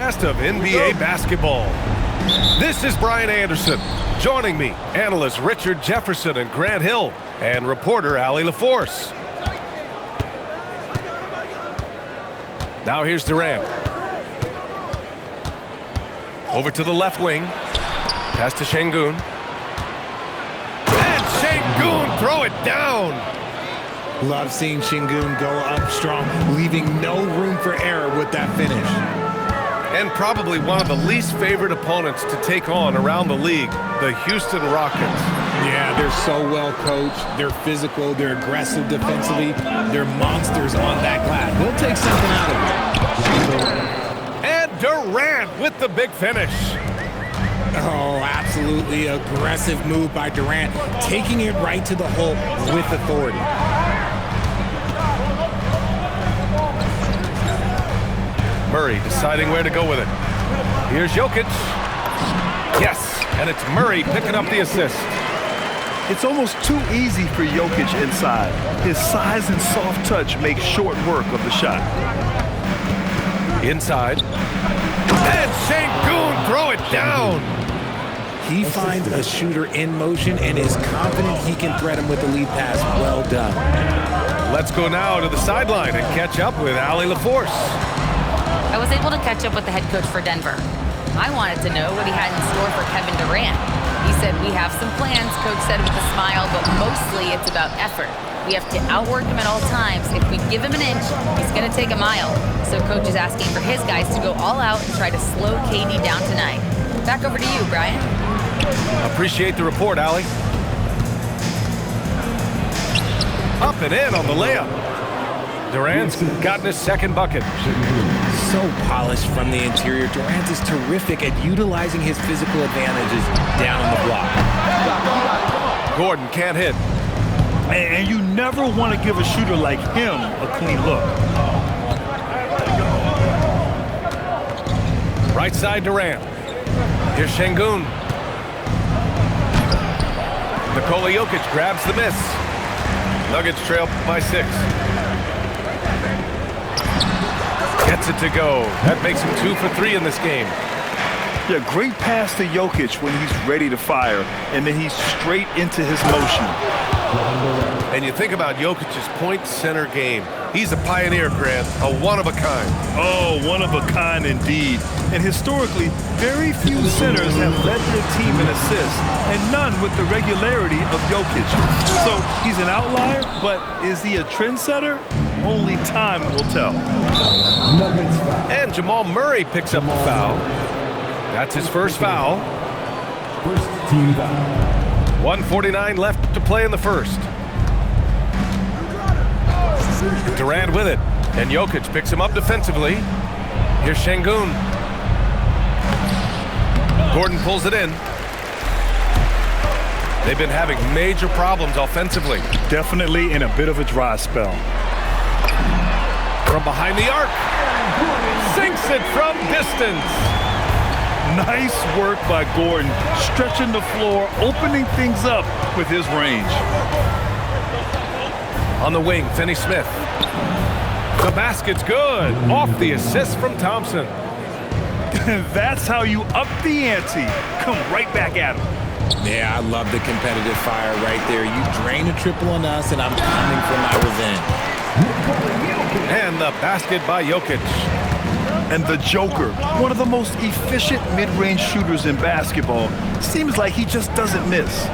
broadcast of NBA basketball. This is Brian Anderson. Joining me, analysts Richard Jefferson and Grant Hill, and reporter Allie LaForce. Now here's Durant. Over to the left wing. Pass to Şengün. And Şengün throw it down. Love seeing Şengün go up strong, leaving no room for error with that finish. And probably one of the least favored opponents to take on around the league, the Houston Rockets. Yeah, they're so well coached. They're physical. They're aggressive defensively. They're monsters on that glass. They'll take something out of it. And Durant with the big finish. Oh, absolutely aggressive move by Durant, taking it right to the hole with authority. Murray deciding where to go with it. Here's Jokic. Yes, and it's Murray picking up the assist. It's almost too easy for Jokic inside. His size and soft touch make short work of the shot. Inside. And Şengün throw it down. He finds a shooter in motion and is confident he can thread him with the lead pass. Well done. Let's go now to the sideline and catch up with Allie LaForce. I was able to catch up with the head coach for Denver. I wanted to know what he had in store for Kevin Durant. He said, "We have some plans," Coach said with a smile, "but mostly it's about effort. We have to outwork him at all times. If we give him an inch, he's going to take a mile." So Coach is asking for his guys to go all out and try to slow KD down tonight. Back over to you, Brian. Appreciate the report, Allie. Up and in on the layup. Durant's gotten his second bucket. So polished from the interior. Durant is terrific at utilizing his physical advantages down on the block. Gordon can't hit. And you never want to give a shooter like him a clean look. Right side Durant. Here's Şengün. Nikola Jokic grabs the miss. Nuggets trail by 6. Gets it to go. That makes him 2 for 3 in this game. Yeah, great pass to Jokic when he's ready to fire, and then he's straight into his motion. And you think about Jokic's point center game. He's a pioneer, Grant, a one-of-a-kind. Oh, one of a kind indeed. And historically, very few centers have led their team in assists, and none with the regularity of Jokic. So he's an outlier, but is he a trendsetter? Only time will tell. And Jamal Murray picks up the foul. That's his first foul. First team foul. 1:49 left to play in the first. Durant with it, and Jokic picks him up defensively. Here's Şengün. Gordon pulls it in. They've been having major problems offensively. Definitely in a bit of a dry spell. From behind the arc. Sinks it from distance. Nice work by Gordon, stretching the floor, opening things up with his range. On the wing, Finney Smith. The basket's good. Off the assist from Thompson. That's how you up the ante. Come right back at him. Yeah, I love the competitive fire right there. You drain a triple on us, and I'm coming for my revenge. And the basket by Jokic. And the Joker, one of the most efficient mid-range shooters in basketball, seems like he just doesn't miss.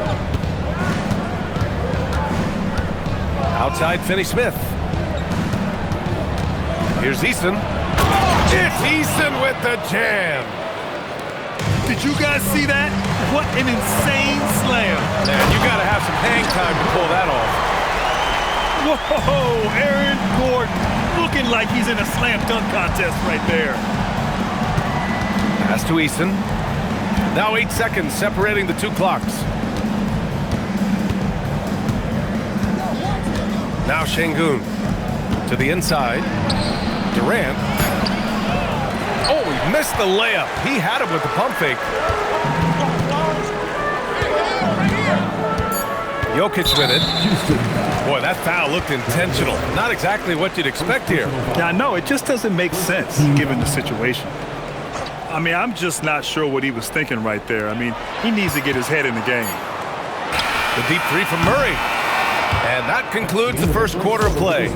Outside Finney Smith. Here's Eason. It's Eason with the jam. Did you guys see that? What an insane slam. Man, you got to have some hang time to pull that off. Whoa, Aaron Gordon, looking like he's in a slam dunk contest right there. Pass to Eason. Now 8 seconds separating the two clocks. Now Şengün to the inside. Durant. Oh, he missed the layup. He had it with the pump fake. Jokic with it. Boy, that foul looked intentional. Not exactly what you'd expect here. Yeah, I know. It just doesn't make sense given the situation. I mean, I'm just not sure what he was thinking right there. I mean, he needs to get his head in the game. The deep three from Murray. And that concludes the first quarter of play.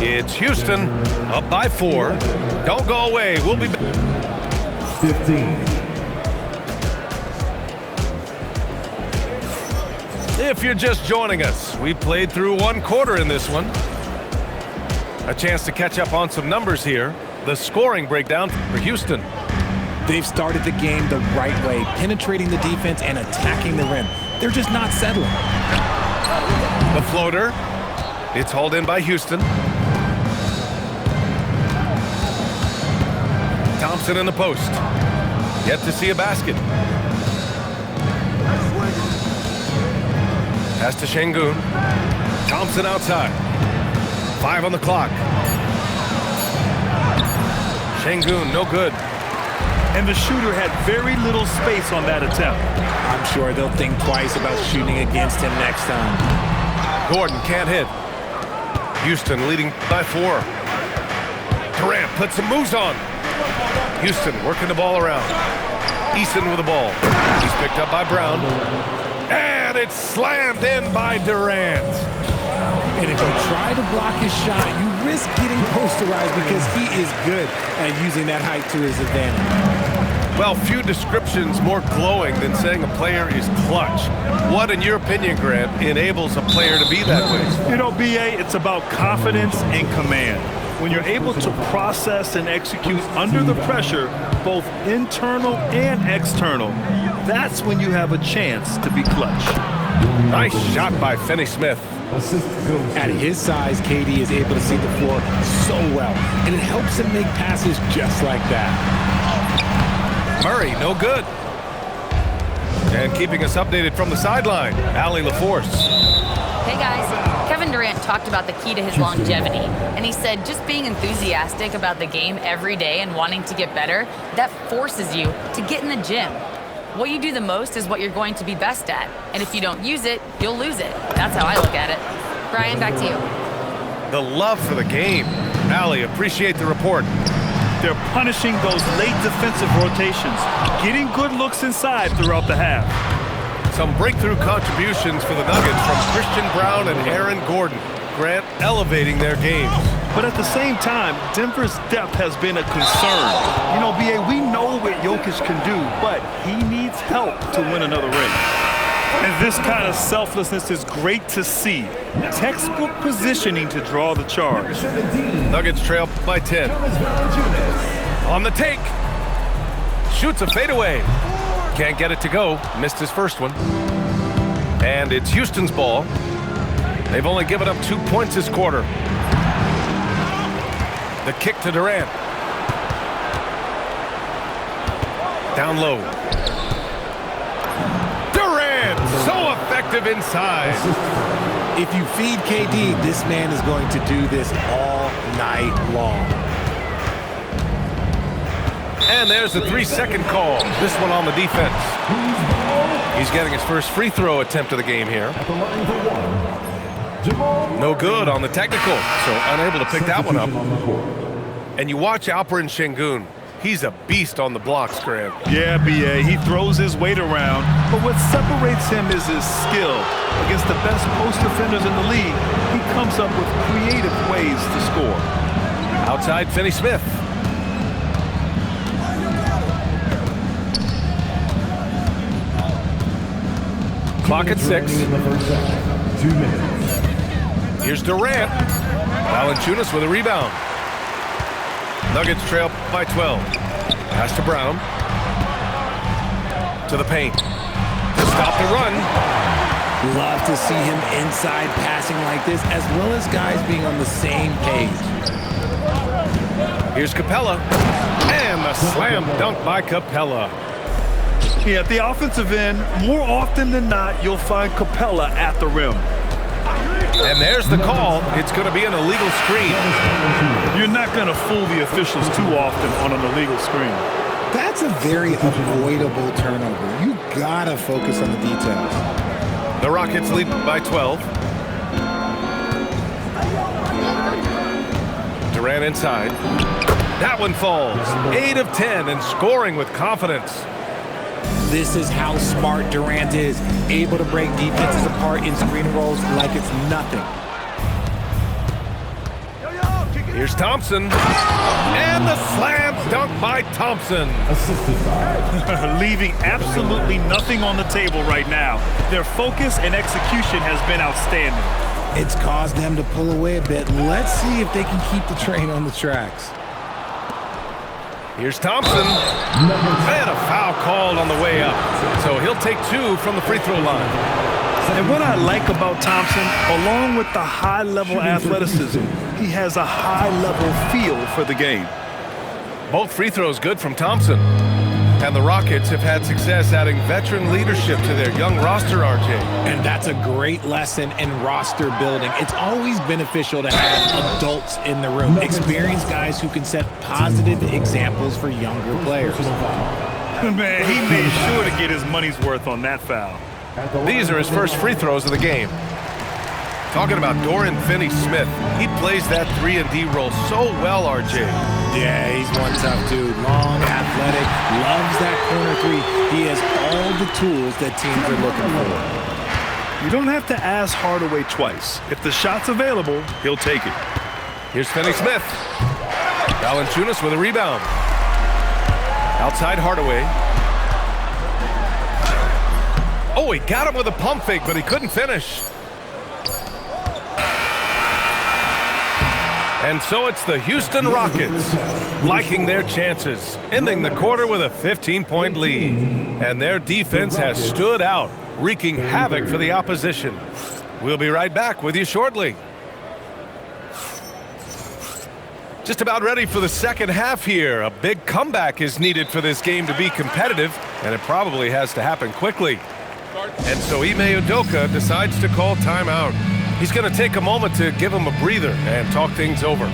It's Houston up by 4. Don't go away. We'll be back. 15. If you're just joining us, we played through 1 quarter in this one. A chance to catch up on some numbers here. The scoring breakdown for Houston. They've started the game the right way, penetrating the defense and attacking the rim. They're just not settling. The floater. It's hauled in by Houston. Thompson in the post. Yet to see a basket. Pass to Şengün. Thompson outside. 5 on the clock. Şengün, no good. And the shooter had very little space on that attempt. I'm sure they'll think twice about shooting against him next time. Gordon can't hit. Houston leading by 4. Durant puts some moves on. Houston working the ball around. Eason with the ball. He's picked up by Brown. And it's slammed in by Durant. And if you try to block his shot, you risk getting posterized because he is good at using that height to his advantage. Well, few descriptions more glowing than saying a player is clutch. What, in your opinion, Grant, enables a player to be that way? You know, B.A., it's about confidence and command. When you're able to process and execute under the pressure, both internal and external, that's when you have a chance to be clutch. Nice shot by Finney-Smith. At his size, KD is able to see the floor so well, and it helps him make passes just like that. Murray, no good. And keeping us updated from the sideline, Allie LaForce. Hey guys, Kevin Durant talked about the key to his longevity, and he said just being enthusiastic about the game every day and wanting to get better, that forces you to get in the gym. What you do the most is what you're going to be best at, and if you don't use it, you'll lose it. That's how I look at it. Brian, back to you. The love for the game. Allie, appreciate the report. They're punishing those late defensive rotations, getting good looks inside throughout the half. Some breakthrough contributions for the Nuggets from Christian Brown and Aaron Gordon. Grant elevating their games. But at the same time, Denver's depth has been a concern. You know, B.A., we know what Jokic can do, but he needs help to win another ring. And this kind of selflessness is great to see. Textbook positioning to draw the charge. Nuggets trail by 10. On the take. Shoots a fadeaway. Can't get it to go. Missed his first one. And it's Houston's ball. They've only given up 2 points this quarter. The kick to Durant. Down low. Durant, so effective inside. If you feed KD, this man is going to do this all night long. And there's the 3-second call. This one on the defense. He's getting his first free throw attempt of the game here. No good on the technical, so unable to pick that one up. And you watch Alperen Şengün. He's a beast on the blocks, Grant. Yeah, B.A., he throws his weight around, but what separates him is his skill. Against the best post defenders in the league, he comes up with creative ways to score. Outside, Finney-Smith. Clock at 6. 2 minutes. Here's Durant. Valanciunas with a rebound. Nuggets trail by 12. Pass to Brown. To the paint. To stop the run. Love to see him inside passing like this, as well as guys being on the same page. Here's Capella. And the slam dunk by Capella. Yeah, at the offensive end, more often than not, you'll find Capella at the rim. And there's the call. It's going to be an illegal screen. You're not going to fool the officials too often on an illegal screen. That's a very avoidable turnover. You gotta focus on the details. The Rockets lead by 12. Durant inside. That one falls. 8 of 10 and scoring with confidence. This is how smart Durant is, able to break defenses apart in screen rolls like it's nothing. Here's Thompson. And the slam dunk by Thompson. Assisted by Leaving absolutely nothing on the table right now. Their focus and execution has been outstanding. It's caused them to pull away a bit. Let's see if they can keep the train on the tracks. Here's Thompson. And a foul called on the way up. So he'll take 2 from the free throw line. And what I like about Thompson, along with the high-level athleticism, he has a high-level feel for the game. Both free throws good from Thompson. And the Rockets have had success adding veteran leadership to their young roster, RJ. And that's a great lesson in roster building. It's always beneficial to have adults in the room, experienced guys who can set positive examples for younger players. Man, he made sure to get his money's worth on that foul. These are his first free throws of the game. Talking about Dorian Finney-Smith. He plays that 3-and-D role so well, RJ. Yeah, he's one tough dude. Long, athletic, loves that corner 3. He has all the tools that teams are looking for. You don't have to ask Hardaway twice. If the shot's available, he'll take it. Here's Finney-Smith. Valanciunas with a rebound. Outside Hardaway. Oh, he got him with a pump fake, but he couldn't finish. And so it's the Houston Rockets liking their chances, ending the quarter with a 15-point lead. And their defense has stood out, wreaking havoc for the opposition. We'll be right back with you shortly. Just about ready for the second half here. A big comeback is needed for this game to be competitive, and it probably has to happen quickly. And so Ime Udoka decides to call timeout. He's going to take a moment to give him a breather and talk things over.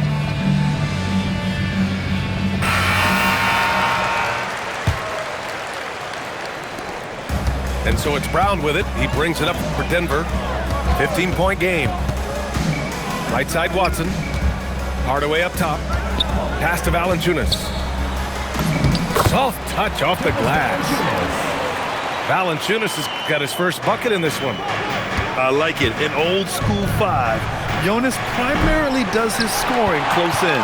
And so it's Brown with it. He brings it up for Denver. 15-point game. Right side Watson. Hardaway up top. Pass to Valanciunas. Soft touch off the glass. Valanciunas has got his first bucket in this one. I like it. An old school 5. Jonas primarily does his scoring close in.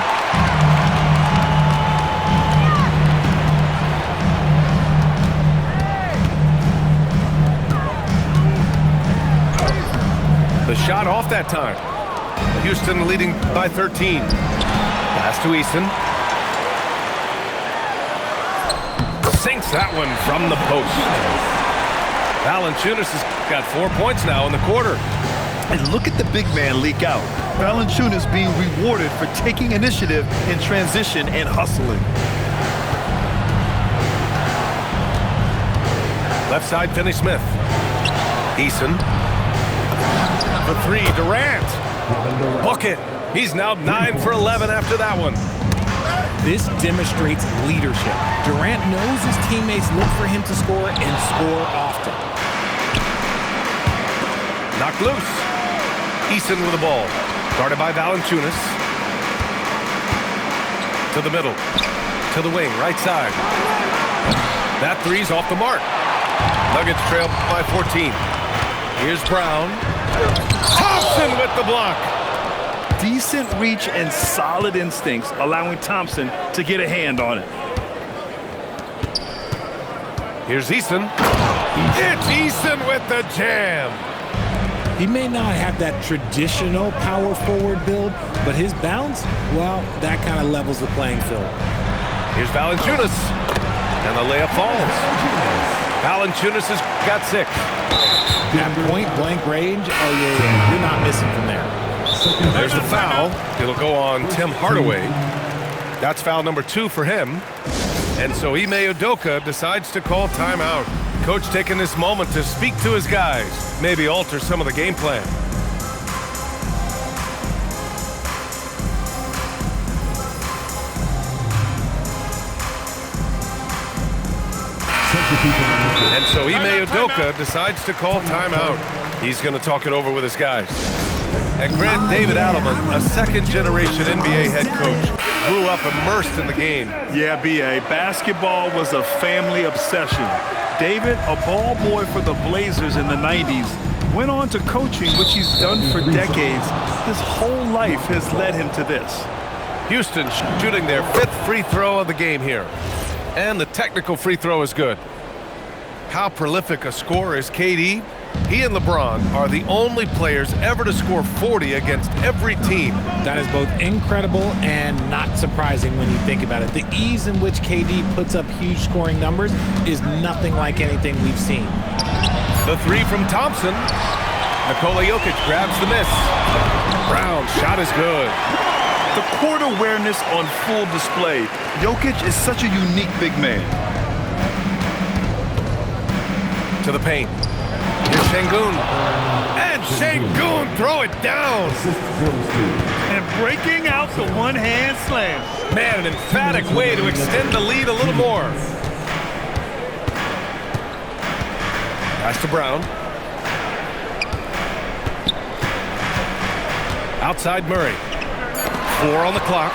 The shot off that time. Houston leading by 13. Pass to Easton. Sinks that one from the post. Valanciunas has got 4 points now in the quarter. And look at the big man leak out. Valanciunas being rewarded for taking initiative in transition and hustling. Left side, Finney-Smith. Eason. For 3, Durant. Bucket. He's now 9 for 11 after that one. This demonstrates leadership. Durant knows his teammates look for him to score and score often. Knocked loose. Eason with the ball. Guarded by Valanciunas. To the middle. To the wing, right side. That 3's off the mark. Nuggets trail by 14. Here's Brown. Thompson with the block. Decent reach and solid instincts, allowing Thompson to get a hand on it. Here's Eason. It's Eason with the jam. He may not have that traditional power forward build, but his bounce, well, that kind of levels the playing field. Here's Valanciunas. And the layup falls. Valanciunas has got 6. At point-blank range, oh, yeah, you're not missing from there. There's the foul. It'll go on Tim Hardaway. That's foul number 2 for him. And so Ime Udoka decides to call timeout. Coach taking this moment to speak to his guys, maybe alter some of the game plan. And so Ime Udoka decides to call timeout. He's going to talk it over with his guys. And Grant David Adelman, a second-generation NBA head coach, grew up immersed in the game. Yeah, B.A., basketball was a family obsession. David, a ball boy for the Blazers in the 90s, went on to coaching, which he's done for decades. His whole life has led him to this. Houston shooting their 5th free throw of the game here. And the technical free throw is good. How prolific a scorer is KD? He and LeBron are the only players ever to score 40 against every team. That is both incredible and not surprising when you think about it. The ease in which KD puts up huge scoring numbers is nothing like anything we've seen. The three from Thompson. Nikola Jokic grabs the miss. Brown's shot is good. The court awareness on full display. Jokic is such a unique big man. To the paint. Here's Şengün. And Şengün throw it down. And breaking out the one-hand slam. Man, an emphatic way to extend the lead a little more. Pass to Brown. Outside Murray. 4 on the clock.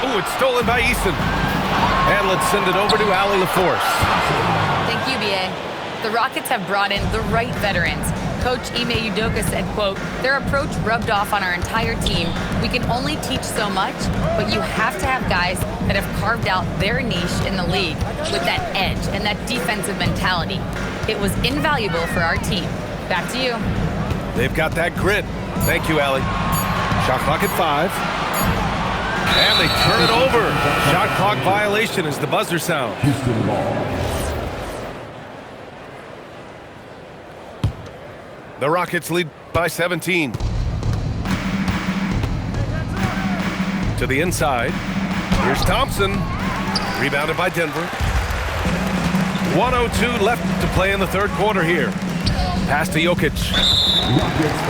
Oh, it's stolen by Eason. And let's send it over to Allie LaForce. Thank you, B.A. The Rockets have brought in the right veterans. Coach Ime Udoka said, quote, their approach rubbed off on our entire team. We can only teach so much, but you have to have guys that have carved out their niche in the league with that edge and that defensive mentality. It was invaluable for our team. Back to you. They've got that grit. Thank you, Allie. Shot clock at 5. And they turn it over. Shot clock violation as the buzzer sounds. Houston ball. The Rockets lead by 17. To the inside. Here's Thompson. Rebounded by Denver. 1:02 left to play in the third quarter here. Pass to Jokic.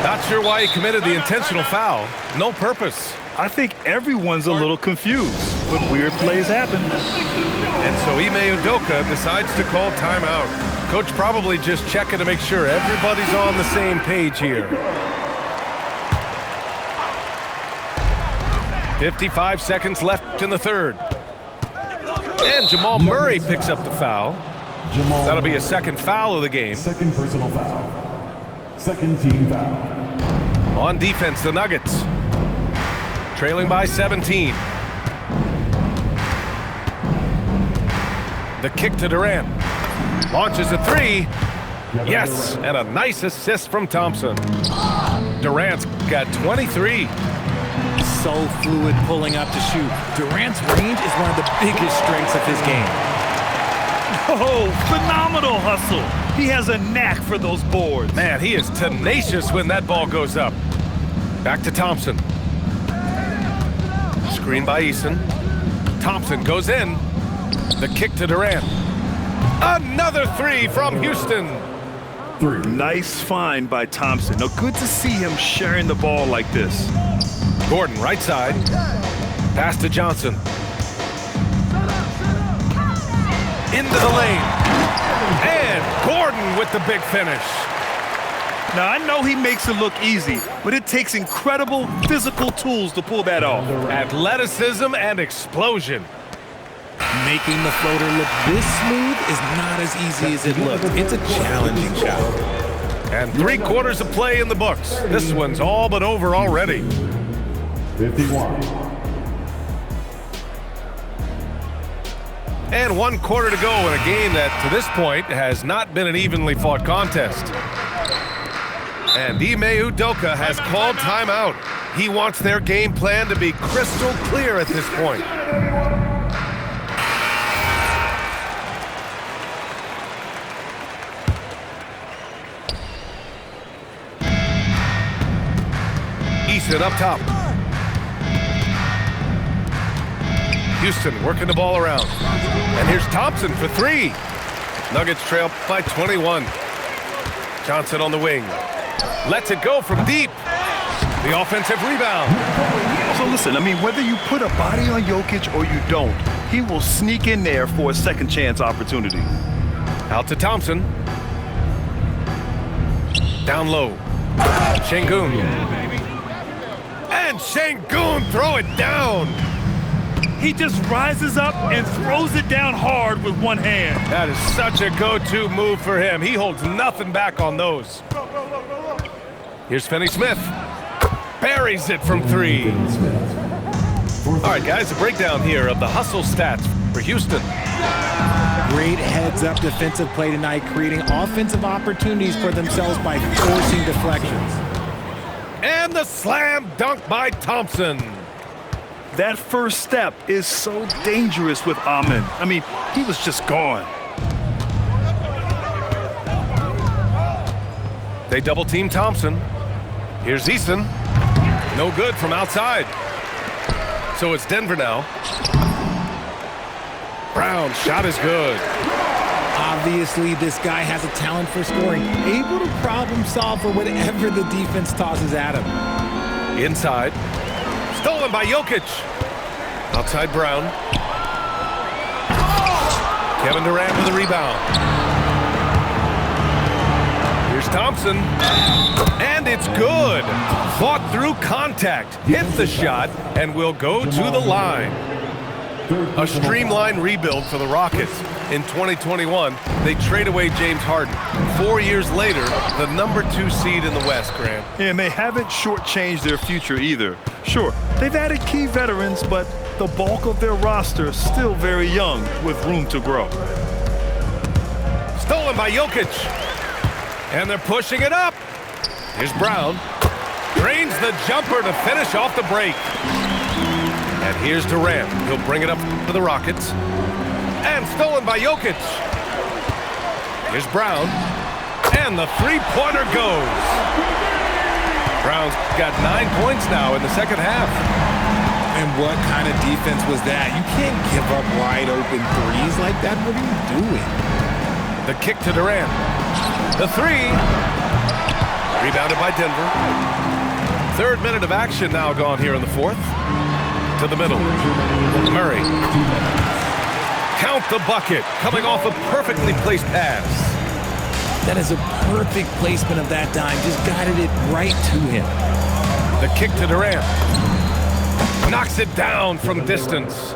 Not sure why he committed the intentional foul. No purpose. I think everyone's a little confused, but weird plays happen. And so Ime Udoka decides to call timeout. Coach probably just checking to make sure everybody's on the same page here. 55 seconds left in the third. And Jamal Murray picks up the foul. That'll be a second foul of the game. Second personal foul. Second team foul. On defense, the Nuggets. Trailing by 17. The kick to Durant. Launches a 3. Yes, and a nice assist from Thompson. Durant's got 23. So fluid pulling up to shoot. Durant's range is one of the biggest strengths of his game. Oh, phenomenal hustle. He has a knack for those boards. Man, he is tenacious when that ball goes up. Back to Thompson. Screen by Eason. Thompson goes in. The kick to Durant. Another 3 from Houston. 3. Nice find by Thompson. Now, good to see him sharing the ball like this. Gordon, right side. Pass to Johnson. Into the lane. And Gordon with the big finish. Now, I know he makes it look easy, but it takes incredible physical tools to pull that off. Athleticism and explosion. Making the floater look this smooth is not as easy as it looks. It's a challenging shot. And 3 quarters of play in the books. This one's all but over already. 51. And 1 quarter to go in a game that, to this point, has not been an evenly fought contest. And Ime Udoka has called timeout. He wants their game plan to be crystal clear at this point. Eason up top. Houston working the ball around. And here's Thompson for 3. Nuggets trail by 21. Johnson on the wing. Lets it go from deep. The offensive rebound. So listen, I mean, whether you put a body on Jokic or you don't, he will sneak in there for a second chance opportunity. Out to Thompson. Down low. Şengün. And Şengün throw it down. He just rises up and throws it down hard with one hand. That is such a go-to move for him. He holds nothing back on those. Here's Finney-Smith. Buries it from 3. All right, guys, a breakdown here of the hustle stats for Houston. Great heads-up defensive play tonight, creating offensive opportunities for themselves by forcing deflections. And the slam dunk by Thompson. That first step is so dangerous with Amin. I mean, he was just gone. They double-team Thompson. Here's Eason. No good from outside. So it's Denver now. Brown shot is good. Obviously, this guy has a talent for scoring, able to problem solve for whatever the defense tosses at him. Inside. Stolen by Jokic. Outside Brown. Kevin Durant with a rebound. Here's Thompson. And it's good. Fought through contact. Hit the shot and will go to the line. A streamlined rebuild for the Rockets. In 2021, they trade away James Harden. 4 years later, the #2 seed in the West, Grant. And they haven't shortchanged their future either. Sure, they've added key veterans, but the bulk of their roster is still very young with room to grow. Stolen by Jokic. And they're pushing it up. Here's Brown. Drains the jumper to finish off the break. And here's Durant. He'll bring it up to the Rockets. And stolen by Jokic. Here's Brown. And the three-pointer goes. Brown's got 9 points now in the second half. And what kind of defense was that? You can't give up wide open threes like that. What are you doing? The kick to Durant. The 3. Rebounded by Denver. 3rd minute of action now gone here in the 4th. To the middle. Murray. Count the bucket. Coming off a perfectly placed pass. That is a perfect placement of that dime. Just guided it right to him. The kick to Durant. Knocks it down from distance.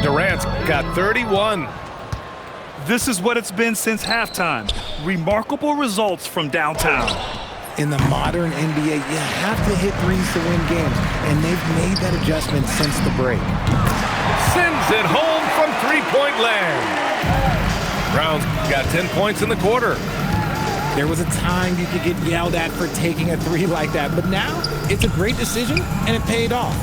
Durant's got 31. This is what it's been since halftime. Remarkable results from downtown. In the modern NBA, you have to hit threes to win games, and they've made that adjustment since the break. Sends it home from three-point land. Brown's got 10 points in the quarter. There was a time you could get yelled at for taking a 3 like that, but now it's a great decision, and it paid off.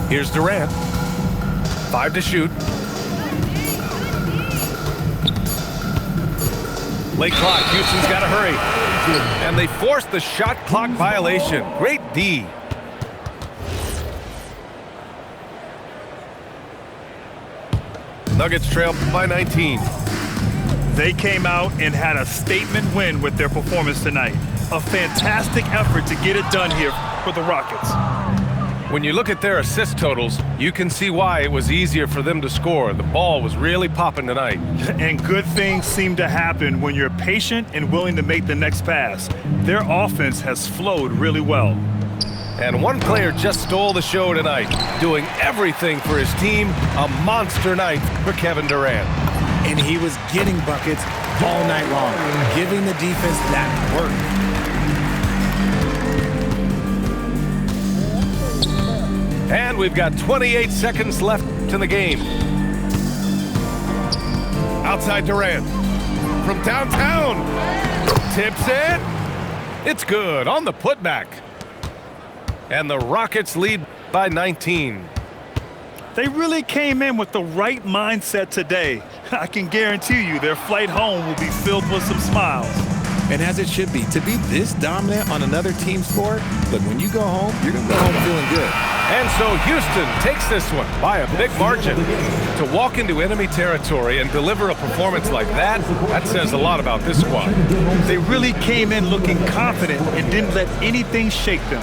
Here's Durant. 5 to shoot. Late clock. Houston's got to hurry. And they forced the shot clock violation. Great D. Nuggets trail by 19. They came out and had a statement win with their performance tonight. A fantastic effort to get it done here for the Rockets. When you look at their assist totals, you can see why it was easier for them to score. The ball was really popping tonight. And good things seem to happen when you're patient and willing to make the next pass. Their offense has flowed really well. And one player just stole the show tonight, doing everything for his team. A monster night for Kevin Durant. And he was getting buckets all night long, giving the defense that work. And we've got 28 seconds left in the game. Outside Durant. From downtown. Tips it. It's good on the putback. And the Rockets lead by 19. They really came in with the right mindset today. I can guarantee you their flight home will be filled with some smiles. And as it should be, to be this dominant on another team's score, look, when you go home, you're going to go home feeling good. And so Houston takes this one by a big margin. To walk into enemy territory and deliver a performance like that, that says a lot about this squad. They really came in looking confident and didn't let anything shake them.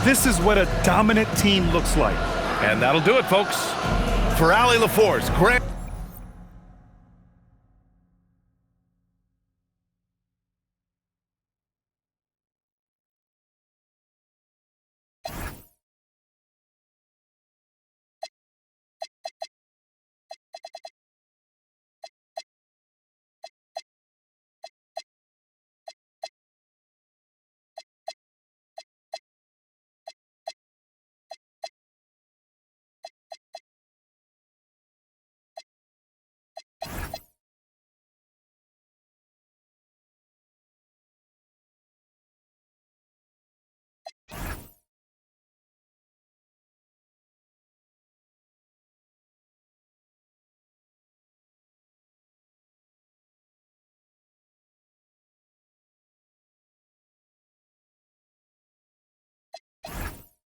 This is what a dominant team looks like. And that'll do it, folks. For Allie LaForce, Grant.